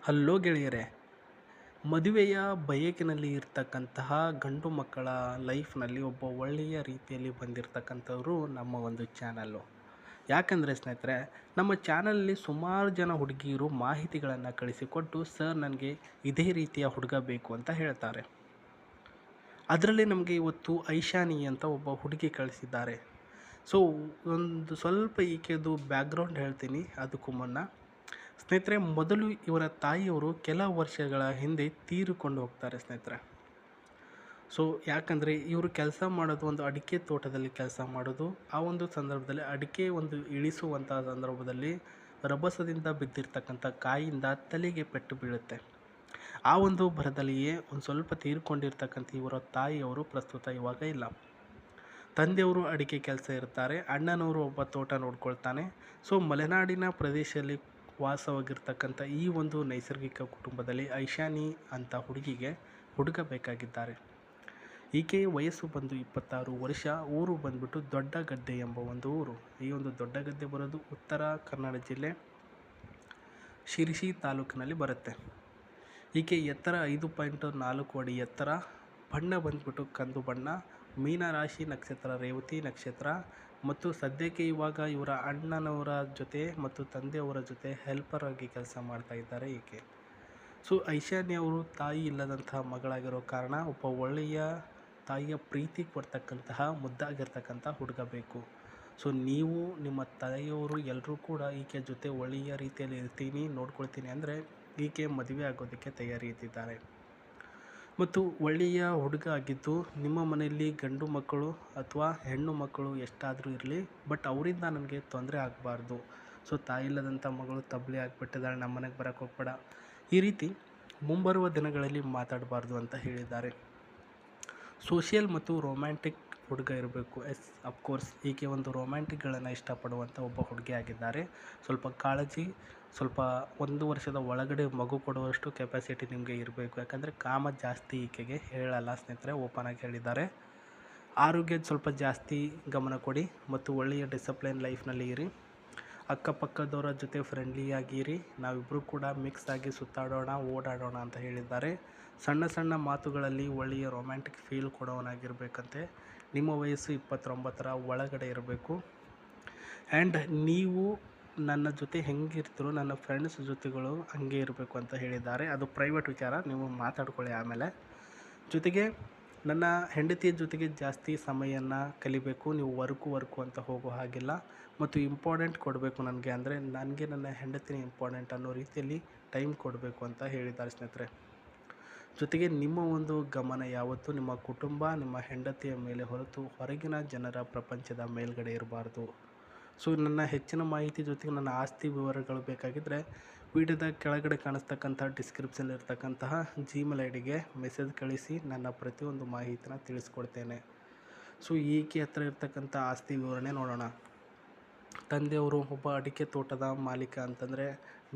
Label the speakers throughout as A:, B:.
A: Hello ಗೆಳೆಯರೇ, ಮದುವೆಯ ಬಯಕೆನಲ್ಲಿ ಇರ್ತಕ್ಕಂತಹ ಗಂಡು ಮಕ್ಕಳ ಲೈಫ್ನಲ್ಲಿ ಒಬ್ಬ ಒಳ್ಳೆಯ ರೀತಿಯಲ್ಲಿ ಬಂದಿರತಕ್ಕಂಥವ್ರು ನಮ್ಮ ಒಂದು ಚಾನಲ್ಲು. ಯಾಕಂದರೆ ಸ್ನೇಹಿತರೆ, ನಮ್ಮ ಚಾನಲಲ್ಲಿ ಸುಮಾರು ಜನ ಹುಡುಗಿಯರು ಮಾಹಿತಿಗಳನ್ನು ಕಳಿಸಿಕೊಟ್ಟು ಸರ್ ನನಗೆ ಇದೇ ರೀತಿಯ ಹುಡುಗ ಬೇಕು ಅಂತ ಹೇಳ್ತಾರೆ. ಅದರಲ್ಲಿ ನಮಗೆ ಇವತ್ತು ಐಶಾನಿ ಅಂತ ಒಬ್ಬ ಹುಡುಗಿ ಕಳಿಸಿದ್ದಾರೆ. ಸೊ ಒಂದು ಸ್ವಲ್ಪ ಈಕೆದು ಬ್ಯಾಕ್ಗ್ರೌಂಡ್ ಹೇಳ್ತೀನಿ ಅದಕ್ಕೂ ಮುನ್ನ. ಸ್ನೇಹಿತರೆ, ಮೊದಲು ಇವರ ತಾಯಿಯವರು ಕೆಲ ವರ್ಷಗಳ ಹಿಂದೆ ತೀರಿಕೊಂಡು ಹೋಗ್ತಾರೆ ಸ್ನೇಹಿತರೆ. ಸೊ ಯಾಕಂದರೆ ಇವರು ಕೆಲಸ ಮಾಡೋದು ಒಂದು ಅಡಿಕೆ ತೋಟದಲ್ಲಿ ಕೆಲಸ ಮಾಡೋದು. ಆ ಒಂದು ಸಂದರ್ಭದಲ್ಲಿ ಅಡಿಕೆ ಒಂದು ಇಳಿಸುವಂಥ ಸಂದರ್ಭದಲ್ಲಿ ರಭಸದಿಂದ ಬಿದ್ದಿರ್ತಕ್ಕಂಥ ಕಾಯಿಂದ ತಲೆಗೆ ಪೆಟ್ಟು ಬೀಳುತ್ತೆ. ಆ ಒಂದು ಭರದಲ್ಲಿಯೇ ಒಂದು ಸ್ವಲ್ಪ ತೀರಿಕೊಂಡಿರ್ತಕ್ಕಂಥ ಇವರ ತಾಯಿಯವರು ಪ್ರಸ್ತುತ ಇವಾಗ ಇಲ್ಲ. ತಂದೆಯವರು ಅಡಿಕೆ ಕೆಲಸ ಇರ್ತಾರೆ, ಅಣ್ಣನವರು ಒಬ್ಬ ತೋಟ ನೋಡ್ಕೊಳ್ತಾನೆ. ಸೊ ಮಲೆನಾಡಿನ ಪ್ರದೇಶದಲ್ಲಿ ವಾಸವಾಗಿರ್ತಕ್ಕಂಥ ಈ ಒಂದು ನೈಸರ್ಗಿಕ ಕುಟುಂಬದಲ್ಲಿ ಐಶಾನಿ ಅಂತ ಹುಡುಗಿಗೆ ಹುಡುಗ ಬೇಕಾಗಿದ್ದಾರೆ. ಈಕೆಯ ವಯಸ್ಸು ಬಂದು 26 ವರ್ಷ. ಊರು ಬಂದ್ಬಿಟ್ಟು ದೊಡ್ಡಗದ್ದೆ ಎಂಬ ಒಂದು ಊರು. ಈ ಒಂದು ದೊಡ್ಡಗದ್ದೆ ಬರೋದು ಉತ್ತರ ಕನ್ನಡ ಜಿಲ್ಲೆ ಶಿರಸಿ ತಾಲೂಕಿನಲ್ಲಿ ಬರುತ್ತೆ. ಈಕೆ ಎತ್ತರ 5.4 ಅಡಿ ಎತ್ತರ. ಬಣ್ಣ ಬಂದ್ಬಿಟ್ಟು ಕಂದು ಬಣ್ಣ. ಮೀನರಾಶಿ ನಕ್ಷತ್ರ, ರೇವತಿ ನಕ್ಷತ್ರ. ಮತ್ತು ಸದ್ಯಕ್ಕೆ ಇವಾಗ ಇವರ ಅಣ್ಣನವರ ಜೊತೆ ಮತ್ತು ತಂದೆಯವರ ಜೊತೆ ಹೆಲ್ಪರ್ ಆಗಿ ಕೆಲಸ ಮಾಡ್ತಾ ಇದ್ದಾರೆ ಈಕೆ. ಸೊ ಐಶಾನಿ ಅವರು ತಾಯಿ ಇಲ್ಲದಂತಹ ಮಗಳಾಗಿರೋ ಕಾರಣ ಒಬ್ಬ ಒಳ್ಳೆಯ ತಾಯಿಯ ಪ್ರೀತಿ ಕೊಡ್ತಕ್ಕಂತಹ ಮುದ್ದಾಗಿರ್ತಕ್ಕಂಥ ಹುಡುಗ ಬೇಕು. ಸೊ ನೀವು ನಿಮ್ಮ ತಾಯಿಯವರು ಎಲ್ಲರೂ ಕೂಡ ಈಕೆ ಜೊತೆ ಒಳ್ಳೆಯ ರೀತಿಯಲ್ಲಿ ಇರ್ತೀನಿ, ನೋಡ್ಕೊಳ್ತೀನಿ ಅಂದರೆ ಈಕೆ ಮದುವೆ ಆಗೋದಕ್ಕೆ ತಯಾರಿ ಇದ್ದಿದ್ದಾರೆ. ಮತ್ತು ಒಳ್ಳೆಯ ಹುಡುಗ ಆಗಿದ್ದು ನಿಮ್ಮ ಮನೆಯಲ್ಲಿ ಗಂಡು ಮಕ್ಕಳು ಅಥವಾ ಹೆಣ್ಣು ಮಕ್ಕಳು ಎಷ್ಟಾದರೂ ಇರಲಿ, ಬಟ್ ಅವರಿಂದ ನನಗೆ ತೊಂದರೆ ಆಗಬಾರ್ದು. ಸೊ ತಾಯಿ ಇಲ್ಲದಂಥ ಮಗಳು ತಬ್ಲಿ ಆಗಿಬಿಟ್ಟಿದ್ದಾಳೆ, ನಮ್ಮ ಮನೆಗೆ ಬರೋಕ್ಕೆ ಹೋಗ್ಬೇಡ, ಈ ರೀತಿ ಮುಂಬರುವ ದಿನಗಳಲ್ಲಿ ಮಾತಾಡಬಾರ್ದು ಅಂತ ಹೇಳಿದ್ದಾರೆ. ಸೋಷಿಯಲ್ ಮತ್ತು ರೊಮ್ಯಾಂಟಿಕ್ ಹುಡುಗ ಇರಬೇಕು. ಅಫ್ಕೋರ್ಸ್ ಈಕೆ ಒಂದು ರೊಮ್ಯಾಂಟಿಕ್ಗಳನ್ನು ಇಷ್ಟಪಡುವಂಥ ಒಬ್ಬ ಹುಡುಗಿ ಆಗಿದ್ದಾರೆ. ಸ್ವಲ್ಪ ಕಾಳಜಿ, ಸ್ವಲ್ಪ 1 ವರ್ಷದ ಒಳಗಡೆ ಮಗು ಕೊಡುವಷ್ಟು ಕೆಪಾಸಿಟಿ ನಿಮಗೆ ಇರಬೇಕು. ಯಾಕಂದರೆ ಕಾಮ ಜಾಸ್ತಿ ಈಕೆಗೆ, ಹೇಳಲ್ಲ ಸ್ನೇಹಿತರೆ, ಓಪನ್ ಆಗಿ ಹೇಳಿದ್ದಾರೆ. ಆರೋಗ್ಯದ ಸ್ವಲ್ಪ ಜಾಸ್ತಿ ಗಮನ ಕೊಡಿ ಮತ್ತು ಒಳ್ಳೆಯ ಡಿಸಿಪ್ಲಿನ್ ಲೈಫ್ನಲ್ಲಿ ಇರಿ. ಅಕ್ಕಪಕ್ಕದವರ ಜೊತೆ ಫ್ರೆಂಡ್ಲಿಯಾಗಿರಿ. ನಾವಿಬ್ಬರು ಕೂಡ ಮಿಕ್ಸ್ ಆಗಿ ಸುತ್ತಾಡೋಣ, ಓಡಾಡೋಣ ಅಂತ ಹೇಳಿದ್ದಾರೆ. ಸಣ್ಣ ಸಣ್ಣ ಮಾತುಗಳಲ್ಲಿ ಒಳ್ಳೆಯ ರೊಮ್ಯಾಂಟಿಕ್ ಫೀಲ್ ಕೊಡೋನಾಗಿರ್ಬೇಕಂತೆ. ನಿಮ್ಮ ವಯಸ್ಸು 29ರ ಒಳಗಡೆ ಇರಬೇಕು. ಆ್ಯಂಡ್ ನೀವು ನನ್ನ ಜೊತೆ ಹೆಂಗಿರ್ತೀರೋ ನನ್ನ ಫ್ರೆಂಡ್ಸ್ ಜೊತೆಗಳು ಹಂಗೆ ಇರಬೇಕು ಅಂತ ಹೇಳಿದ್ದಾರೆ. ಅದು ಪ್ರೈವೇಟ್ ವಿಚಾರ, ನೀವು ಮಾತಾಡ್ಕೊಳ್ಳಿ ಆಮೇಲೆ. ಜೊತೆಗೆ ನನ್ನ ಹೆಂಡತಿಯ ಜೊತೆಗೆ ಜಾಸ್ತಿ ಸಮಯನ ಕಲಿಬೇಕು. ನೀವು ವರ್ಕು ಅಂತ ಹೋಗೋ ಹಾಗಿಲ್ಲ. ಮತ್ತು ಇಂಪಾರ್ಟೆಂಟ್ ಕೊಡಬೇಕು ನನಗೆ, ಅಂದರೆ ನನಗೆ ನನ್ನ ಹೆಂಡತಿನೇ ಇಂಪಾರ್ಟೆಂಟ್ ಅನ್ನೋ ರೀತಿಯಲ್ಲಿ ಟೈಮ್ ಕೊಡಬೇಕು ಅಂತ ಹೇಳಿದ್ದಾರೆ ಸ್ನೇಹಿತರೆ. ಜೊತೆಗೆ ನಿಮ್ಮ ಒಂದು ಗಮನ ಯಾವತ್ತೂ ನಿಮ್ಮ ಕುಟುಂಬ, ನಿಮ್ಮ ಹೆಂಡತಿಯ ಮೇಲೆ ಹೊರತು ಹೊರಗಿನ ಜನರ ಪ್ರಪಂಚದ ಮೇಲ್ಗಡೆ ಇರಬಾರ್ದು. ಸೊ ನನ್ನ ಹೆಚ್ಚಿನ ಮಾಹಿತಿ ಜೊತೆಗೆ ನನ್ನ ಆಸ್ತಿ ವಿವರಗಳು ಬೇಕಾಗಿದ್ದರೆ ವಿಡಿಯೋದ ಕೆಳಗಡೆ ಕಾಣಿಸ್ತಕ್ಕಂಥ ಡಿಸ್ಕ್ರಿಪ್ಷನ್ ಇರ್ತಕ್ಕಂತಹ ಜಿಮೇಲ್ ಐಡಿಗೆ ಮೆಸೇಜ್ ಕಳಿಸಿ, ನನ್ನ ಪ್ರತಿಯೊಂದು ಮಾಹಿತಿನ ತಿಳಿಸ್ಕೊಡ್ತೇನೆ. ಸೊ ಈಕೆ ಹತ್ರ ಇರ್ತಕ್ಕಂಥ ಆಸ್ತಿ ವಿವರಣೆ ನೋಡೋಣ. ತಂದೆಯವರು ಒಬ್ಬ ಅಡಿಕೆ ತೋಟದ ಮಾಲೀಕ ಅಂತಂದರೆ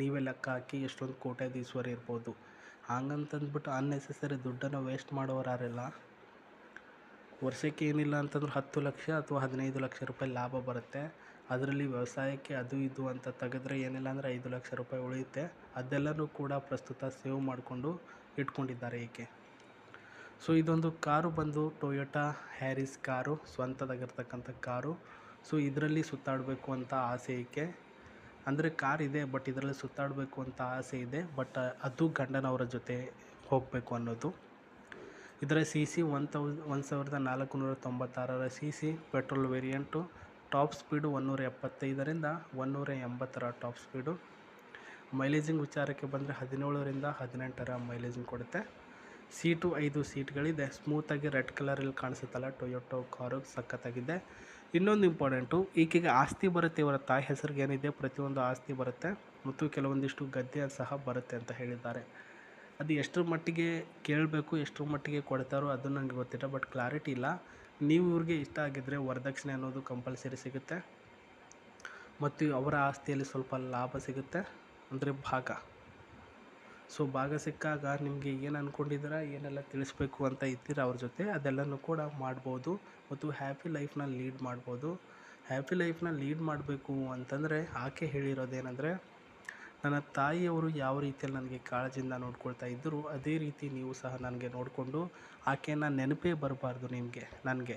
A: ನೀವೇ ಲೆಕ್ಕ ಹಾಕಿ ಎಷ್ಟೊಂದು ಕೋಟ್ಯಾಧೀಶ್ವರ ಇರ್ಬೋದು. ಹಂಗಂತಂದ್ಬಿಟ್ಟು ಅನ್ನೆಸೆಸರಿ ದುಡ್ಡನ್ನು ವೇಸ್ಟ್ ಮಾಡೋರಾರೆಲ್ಲ. ವರ್ಷಕ್ಕೆ ಏನಿಲ್ಲ ಅಂತಂದ್ರೆ 10 ಲಕ್ಷ ಅಥವಾ 15 ಲಕ್ಷ ರೂಪಾಯಿ ಲಾಭ ಬರುತ್ತೆ. ಅದರಲ್ಲಿ ವ್ಯವಸಾಯಕ್ಕೆ ಅದು ಇದು ಅಂತ ತೆಗೆದ್ರೆ ಏನಿಲ್ಲ ಅಂದರೆ 5 ಲಕ್ಷ ರೂಪಾಯಿ ಉಳಿಯುತ್ತೆ. ಅದೆಲ್ಲನೂ ಕೂಡ ಪ್ರಸ್ತುತ ಸೇವ್ ಮಾಡಿಕೊಂಡು ಇಟ್ಕೊಂಡಿದ್ದಾರೆ ಈಕೆ. ಸೊ ಇದೊಂದು ಕಾರು ಬಂದು ಟೊಯೋಟಾ ಹ್ಯಾರಿಸ್ ಕಾರು, ಸ್ವಂತದಾಗಿರ್ತಕ್ಕಂಥ ಕಾರು. ಸೊ ಇದರಲ್ಲಿ ಸುತ್ತಾಡಬೇಕು ಅಂತ ಆಸೆ ಈಕೆ. ಅಂದರೆ ಕಾರ್ ಇದೆ, ಬಟ್ ಇದರಲ್ಲಿ ಸುತ್ತಾಡಬೇಕು ಅಂತ ಆಸೆ ಇದೆ, ಬಟ್ ಅದು ಗಂಡನವರ ಜೊತೆ ಹೋಗಬೇಕು ಅನ್ನೋದು. ಇದರ CC 1496 CC petrol variant. Top speed 175ರಿಂದ 180 ಟಾಪ್ ಸ್ಪೀಡು. ಮೈಲೇಜಿಂಗ್ ವಿಚಾರಕ್ಕೆ ಬಂದರೆ 17ರಿಂದ 18 ಮೈಲೇಜಿಂಗ್ ಕೊಡುತ್ತೆ. ಸೀಟು 5 ಸೀಟ್ಗಳಿದೆ. ಸ್ಮೂತಾಗಿ ರೆಡ್ ಕಲರಲ್ಲಿ ಕಾಣಿಸುತ್ತಲ್ಲ ಟೊಯೋಟೋ ಕಾರು, ಸಖತ್ತಾಗಿದೆ. ಇನ್ನೊಂದು ಇಂಪಾರ್ಟೆಂಟು, ಈಕೆಗೆ ಆಸ್ತಿ ಬರುತ್ತೆ. ಇವರ ತಾಯಿ ಹೆಸರಿಗೆ ಏನಿದೆ ಪ್ರತಿಯೊಂದು ಆಸ್ತಿ ಬರುತ್ತೆ ಮತ್ತು ಕೆಲವೊಂದಿಷ್ಟು ಗದ್ದೆ ಸಹ ಬರುತ್ತೆ ಅಂತ ಹೇಳಿದ್ದಾರೆ. ಅದು ಎಷ್ಟರ ಮಟ್ಟಿಗೆ ಕೇಳಬೇಕು, ಎಷ್ಟರ ಮಟ್ಟಿಗೆ ಕೊಡ್ತಾರೋ ಅದು ನನಗೆ ಗೊತ್ತಿಲ್ಲ, ಬಟ್ ಕ್ಲಾರಿಟಿ ಇಲ್ಲ. ನೀವು ಇವ್ರಿಗೆ ಇಷ್ಟ ಆಗಿದ್ದರೆ ವರದಕ್ಷಿಣೆ ಅನ್ನೋದು ಕಂಪಲ್ಸರಿ ಸಿಗುತ್ತೆ ಮತ್ತು ಅವರ ಆಸ್ತಿಯಲ್ಲಿ ಸ್ವಲ್ಪ ಲಾಭ ಸಿಗುತ್ತೆ, ಅಂದರೆ ಭಾಗ. ಸೊ ಭಾಗ ಸಿಕ್ಕಾಗ ನಿಮಗೆ ಏನು ಅಂದ್ಕೊಂಡಿದ್ದೀರಾ, ಏನೆಲ್ಲ ತಿಳಿಸ್ಬೇಕು ಅಂತ ಇದ್ದೀರಾ ಅವ್ರ ಜೊತೆ, ಅದೆಲ್ಲನೂ ಕೂಡ ಮಾಡ್ಬೋದು ಮತ್ತು ಹ್ಯಾಪಿ ಲೈಫ್ನ ಲೀಡ್ ಮಾಡ್ಬೋದು. ಹ್ಯಾಪಿ ಲೈಫ್ನ ಲೀಡ್ ಮಾಡಬೇಕು ಅಂತಂದರೆ ಆಕೆ ಹೇಳಿರೋದೇನೆಂದರೆ, ನನ್ನ ತಾಯಿಯವರು ಯಾವ ರೀತಿಯಲ್ಲಿ ನನಗೆ ಕಾಳಜಿಯಿಂದ ನೋಡ್ಕೊಳ್ತಾ ಇದ್ದರು, ಅದೇ ರೀತಿ ನೀವು ಸಹ ನನಗೆ ನೋಡಿಕೊಂಡು ಆಕೆಯನ್ನು ನೆನಪೇ ಬರಬಾರ್ದು ನನಗೆ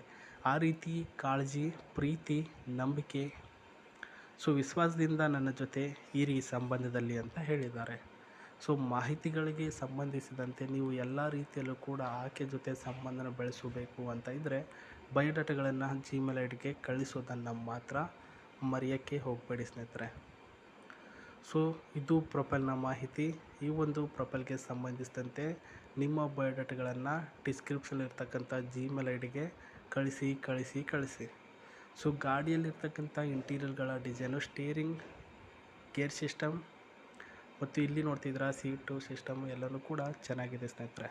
A: ಆ ರೀತಿ ಕಾಳಜಿ, ಪ್ರೀತಿ, ನಂಬಿಕೆ, ವಿಶ್ವಾಸದಿಂದ ನನ್ನ ಜೊತೆ ಇರಿ ಸಂಬಂಧದಲ್ಲಿ ಅಂತ ಹೇಳಿದ್ದಾರೆ. ಮಾಹಿತಿಗಳಿಗೆ ಸಂಬಂಧಿಸಿದಂತೆ ನೀವು ಎಲ್ಲ ರೀತಿಯಲ್ಲೂ ಕೂಡ ಆಕೆ ಜೊತೆ ಸಂಬಂಧನ ಬೆಳೆಸಬೇಕು ಅಂತ ಇದ್ದರೆ ಬಯೋಡಾಟಾಗಳನ್ನು ಜಿಮೇಲ್ ಐ ಡಿಗೆ ಕಳಿಸೋದನ್ನು ಮಾತ್ರ ಮರೆಯೋಕ್ಕೆ ಹೋಗಬೇಡಿ ಸ್ನೇಹಿತರೆ. ಇದು ಪ್ರೊಫೈಲ್ನ ಮಾಹಿತಿ. ಈ ಒಂದು ಪ್ರೊಫೈಲ್ಗೆ ಸಂಬಂಧಿಸಿದಂತೆ ನಿಮ್ಮ ಬಯೋಡಾಟಾಗಳನ್ನು ಡಿಸ್ಕ್ರಿಪ್ಷನಲ್ಲಿರ್ತಕ್ಕಂಥ ಜಿಮೇಲ್ ಐ ಡಿಗೆ ಕಳಿಸಿ. ಗಾಡಿಯಲ್ಲಿರ್ತಕ್ಕಂಥ ಇಂಟೀರಿಯರ್ಗಳ ಡಿಸೈನು, ಸ್ಟೀರಿಂಗ್, ಗೇರ್ ಸಿಸ್ಟಮ್ ಮತ್ತು ಇಲ್ಲಿ ನೋಡ್ತಿದ್ದೀರಾ ಸೀಟು ಸಿಸ್ಟಮ್ ಎಲ್ಲನೂ ಕೂಡ ಚೆನ್ನಾಗಿದೆ ಸ್ನೇಹಿತರೆ.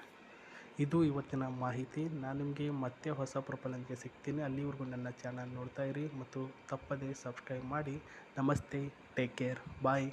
A: ಇದು ಇವತ್ತಿನ ಮಾಹಿತಿ. ನಾನು ನಿಮಗೆ ಮತ್ತೆ ಹೊಸ ಪ್ರೊಫೈಲ್ನೊಂದಿಗೆ ಸಿಗ್ತೀನಿ. ಅಲ್ಲಿವರೆಗೂ ನನ್ನ ಚಾನಲ್ ನೋಡ್ತಾ ಇರಿ ಮತ್ತು ತಪ್ಪದೇ ಸಬ್ಸ್ಕ್ರೈಬ್ ಮಾಡಿ. ನಮಸ್ತೆ, ಟೇಕ್ ಕೇರ್, ಬಾಯ್.